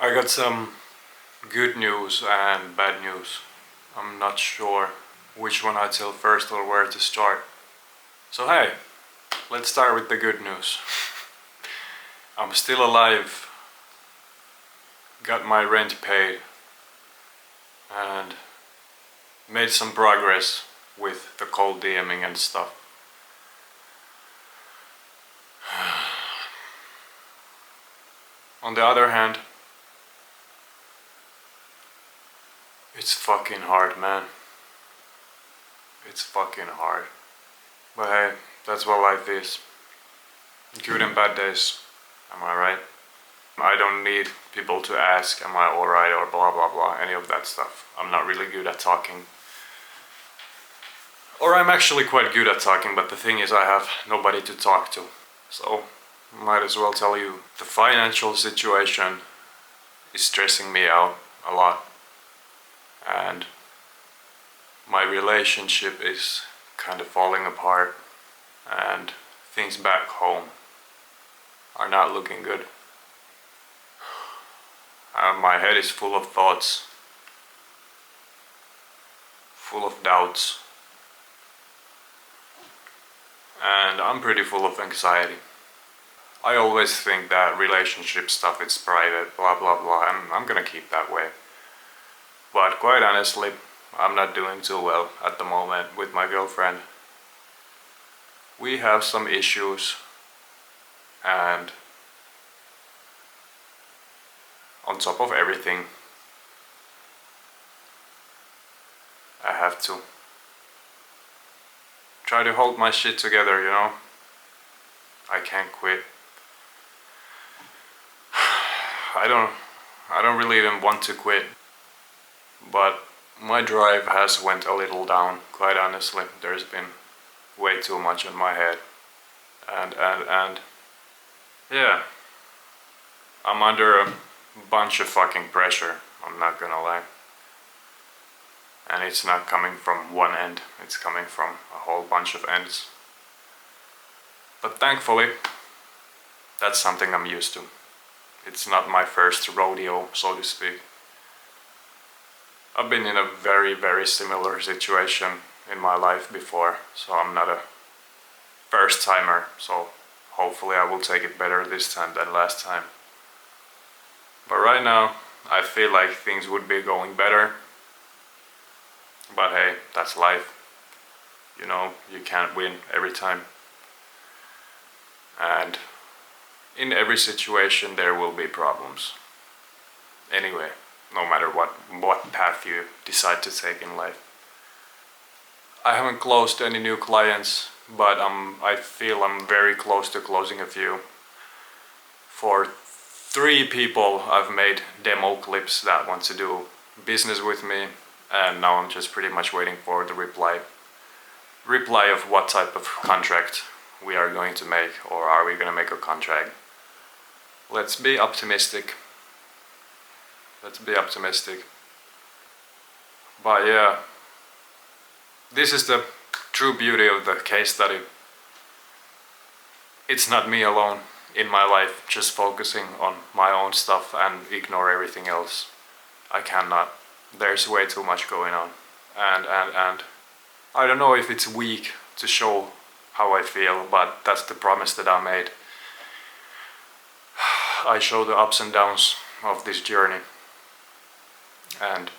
I got some good news and bad news. I'm not sure which one I tell first or where to start. So hey, let's start with the good news. I'm still alive, got my rent paid, and made some progress with the cold DMing and stuff. On the other hand, it's fucking hard, man. It's fucking hard. But hey, that's what life is. Good and bad days. Am I right? I don't need people to ask, am I alright or blah blah blah, any of that stuff. I'm not really good at talking. Or I'm actually quite good at talking, but the thing is I have nobody to talk to. So, might as well tell you, the financial situation is stressing me out a lot. And my relationship is kind of falling apart. And things back home are not looking good. My head is full of thoughts, full of doubts, and I'm pretty full of anxiety. I always think that relationship stuff is private, blah blah blah, and I'm gonna keep that way. But quite honestly, I'm not doing too well at the moment with my girlfriend. We have some issues, and on top of everything, I have to try to hold my shit together, you know? I can't quit. I don't really even want to quit, but my drive has went a little down, quite honestly. There's been way too much in my head, and yeah, I'm under a bunch of fucking pressure, I'm not gonna lie. And it's not coming from one end, it's coming from a whole bunch of ends. But thankfully, that's something I'm used to. It's not my first rodeo, so to speak. I've been in a very similar situation in my life before, so I'm not a first timer, so hopefully I will take it better this time than last time. But right now, I feel like things would be going better. But hey, that's life. You know, you can't win every time. And in every situation there will be problems. Anyway, no matter what path you decide to take in life. I haven't closed any new clients, but I feel I'm very close to closing a few. For 3 people I've made demo clips that want to do business with me, and now I'm just pretty much waiting for the reply of what type of contract we are going to make, or are we gonna make a contract. Let's be optimistic. Let's be optimistic. But yeah, this is the true beauty of the case study. It's not me alone in my life just focusing on my own stuff and ignore everything else. I cannot. There's way too much going on. And I don't know if it's weak to show how I feel, but that's the promise that I made. I show the ups and downs of this journey. And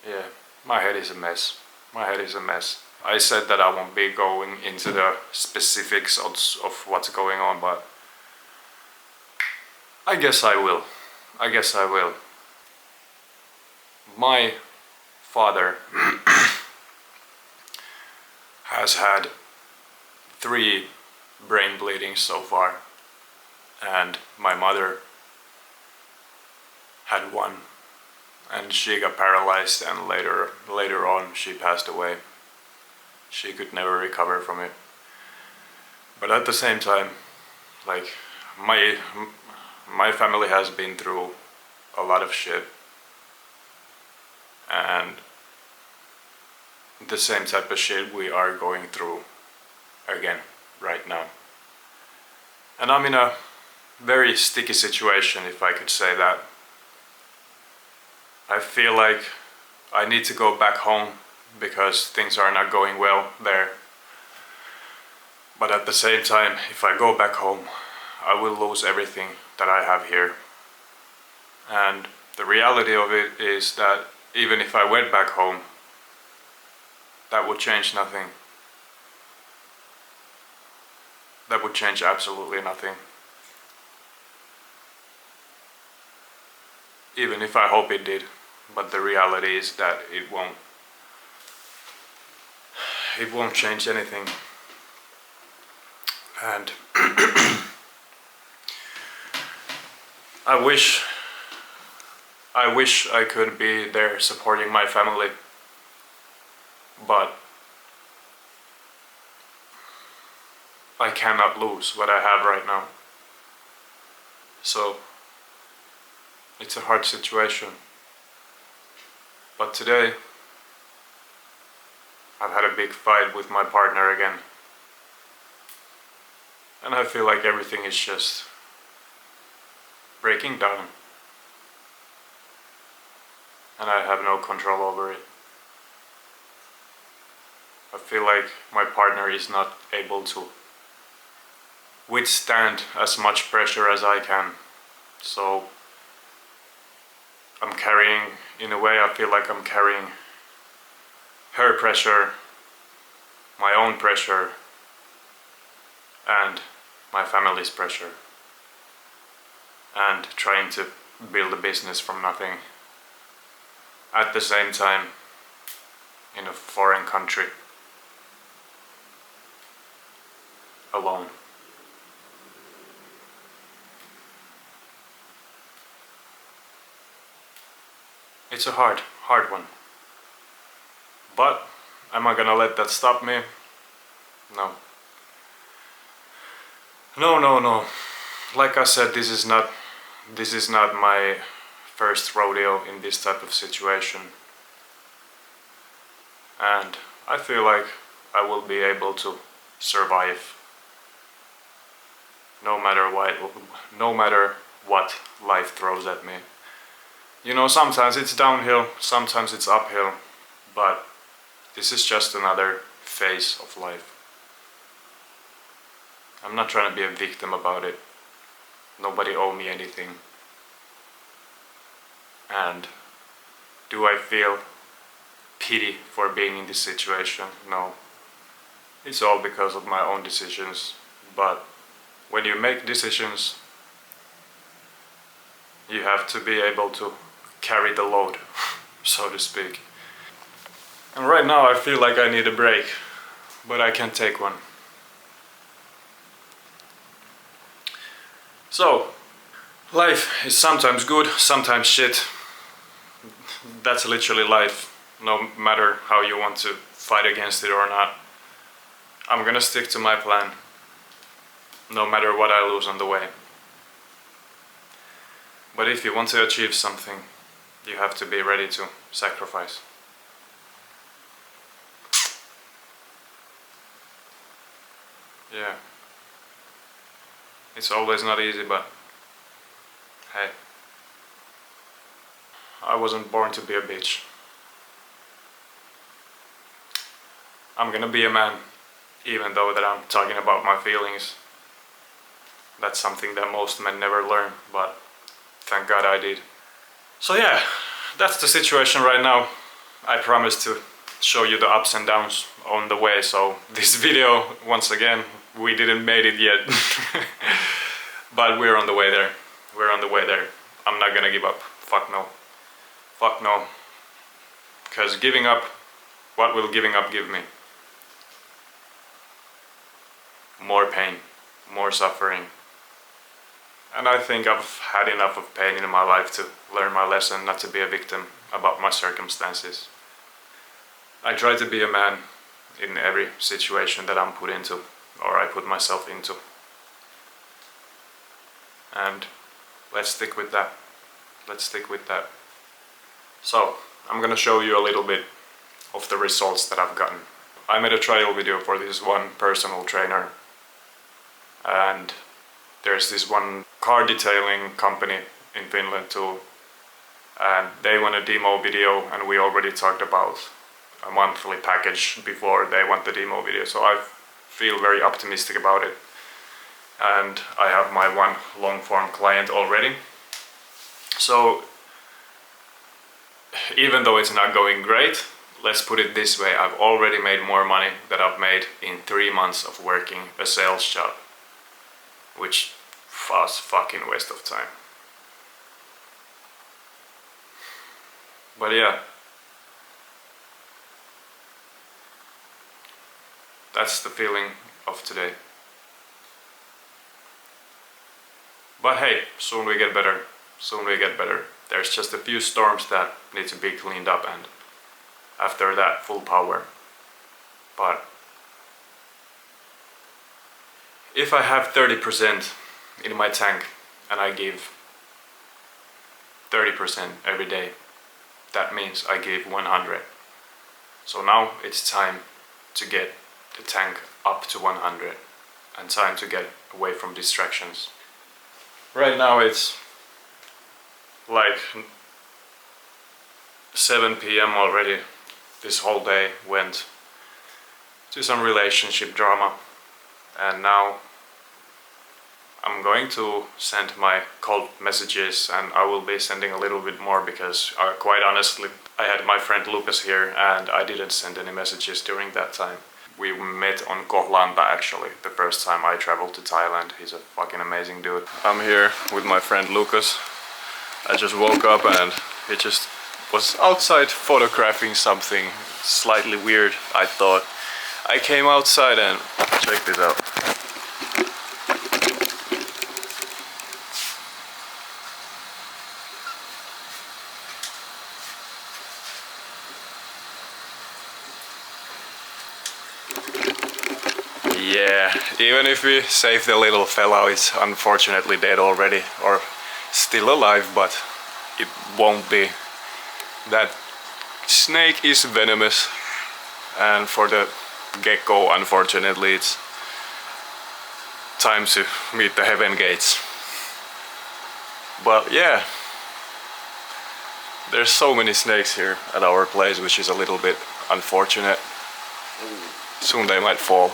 yeah, my head is a mess. My head is a mess. I said that I won't be going into the specifics of what's going on, but I guess I will. I guess I will. My father has had 3 brain bleedings so far, and my mother had 1, and she got paralyzed, and later on she passed away. She could never recover from it. But at the same time, like, my family has been through a lot of shit, and the same type of shit we are going through again right now. And I'm in a very sticky situation, if I could say that. I feel like I need to go back home because things are not going well there. But at the same time, if I go back home, I will lose everything that I have here. And the reality of it is that even if I went back home, that would change nothing. That would change absolutely nothing. Even if I hope it did. But the reality is that it won't. It won't change anything. And I wish I could be there supporting my family, but I cannot lose what I have right now. So it's a hard situation. But today I've had a big fight with my partner again. And I feel like everything is just breaking down. And I have no control over it. I feel like my partner is not able to withstand as much pressure as I can. So I'm carrying, in a way I feel like I'm carrying her pressure, my own pressure, and my family's pressure, and trying to build a business from nothing at the same time in a foreign country alone. It's a hard one. But am I gonna let that stop me? No. No. Like I said, this is not my first rodeo in this type of situation. And I feel like I will be able to survive no matter what life throws at me. You know, sometimes it's downhill, sometimes it's uphill, but this is just another phase of life. I'm not trying to be a victim about it. Nobody owes me anything. And do I feel pity for being in this situation? No. It's all because of my own decisions. But when you make decisions, you have to be able to carry the load, so to speak. And right now I feel like I need a break, but I can't take one. So, life is sometimes good, sometimes shit. That's literally life, no matter how you want to fight against it or not. I'm gonna stick to my plan, no matter what I lose on the way. But if you want to achieve something, you have to be ready to sacrifice. Yeah. It's always not easy, but hey. I wasn't born to be a bitch. I'm gonna be a man, even though that I'm talking about my feelings. That's something that most men never learn, but thank God I did. So yeah, that's the situation right now. I promised to show you the ups and downs on the way, so this video, once again, we didn't made it yet. But we're on the way there. We're on the way there. I'm not gonna give up. Fuck no. Fuck no. Because giving up, what will giving up give me? More pain, more suffering. And I think I've had enough of pain in my life to learn my lesson not to be a victim about my circumstances. I try to be a man in every situation that I'm put into, or I put myself into. And let's stick with that. Let's stick with that. So, I'm gonna show you a little bit of the results that I've gotten. I made a trial video for this one personal trainer, and there's this one car detailing company in Finland too, and they want a demo video, and we already talked about a monthly package before they want the demo video, so I feel very optimistic about it. And I have my one long form client already. So even though it's not going great, let's put it this way, I've already made more money than I've made in 3 months of working a sales job, which was fucking waste of time. But yeah, that's the feeling of today. But hey, soon we get better, soon we get better. There's just a few storms that need to be cleaned up, and after that, full power. But if I have 30% in my tank and I give 30% every day, that means I give 100. So now it's time to get the tank up to 100 and time to get away from distractions. Right now it's like 7 p.m. already. This whole day went to some relationship drama, and now I'm going to send my cold messages, and I will be sending a little bit more because quite honestly I had my friend Lucas here and I didn't send any messages during that time. We met on Koh Lanta actually, the first time I traveled to Thailand. He's a fucking amazing dude. I'm here with my friend Lucas. I just woke up and he just was outside photographing something slightly weird, I thought. I came outside and check this out. Yeah, even if we save the little fellow, it's unfortunately dead already, or still alive, but it won't be. That snake is venomous, and for the gecko, unfortunately, it's time to meet the heaven gates. But yeah, there's so many snakes here at our place, which is a little bit unfortunate. Soon they might fall.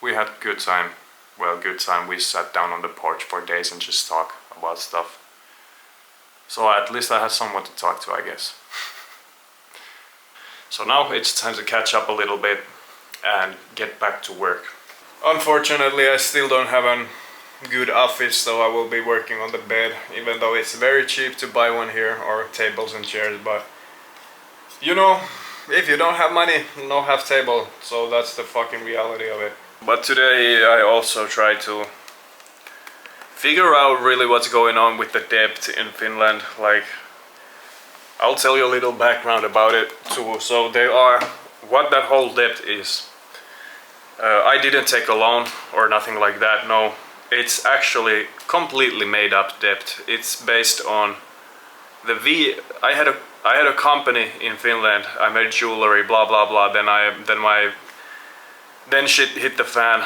We had good time. Well, good time. We sat down on the porch for days and just talked about stuff. So at least I had someone to talk to, I guess. So now it's time to catch up a little bit and get back to work. Unfortunately, I still don't have a good office, so I will be working on the bed, even though it's very cheap to buy one here, or tables and chairs, but you know, if you don't have money, you don't have table, so that's the fucking reality of it. But today I also try to figure out really what's going on with the debt in Finland. Like, I'll tell you a little background about it too. So what that whole debt is. I didn't take a loan or nothing like that, no. It's actually completely made up debt. It's based on I had a company in Finland. I made jewelry, blah blah blah. Then shit hit the fan.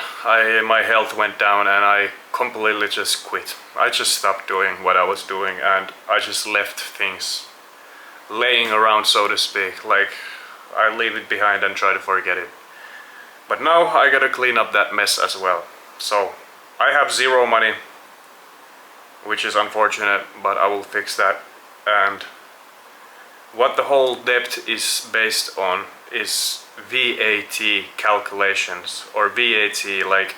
My health went down and I completely just quit. I just stopped doing what I was doing and I just left things laying around, so to speak. Like, I leave it behind and try to forget it. But now I gotta clean up that mess as well. So I have zero money, which is unfortunate, but I will fix that. And what the whole debt is based on is VAT calculations, or VAT, like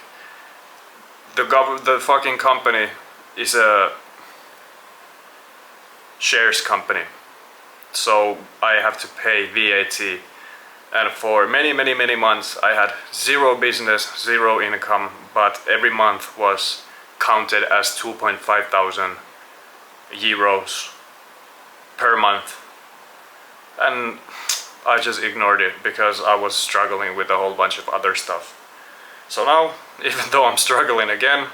the fucking company is a shares company, so I have to pay VAT. And for many months I had zero business, zero income, but every month was counted as 2,500 euros per month. And I just ignored it because I was struggling with a whole bunch of other stuff. So now, even though I'm struggling again,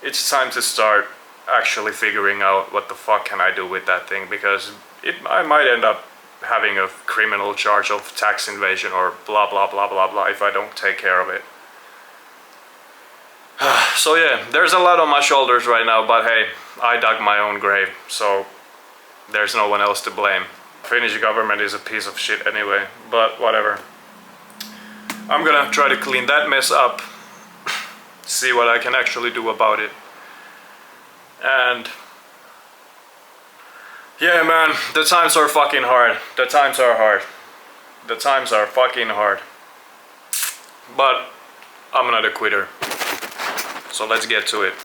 it's time to start actually figuring out what the fuck can I do with that thing, because I might end up having a criminal charge of tax invasion or blah blah blah blah blah if I don't take care of it. So yeah, there's a lot on my shoulders right now, but hey, I dug my own grave, so there's no one else to blame. Finnish government is a piece of shit anyway, but whatever. I'm gonna try to clean that mess up, see what I can actually do about it. And yeah, man, the times are fucking hard. The times are hard. The times are fucking hard. But I'm not a quitter. So let's get to it.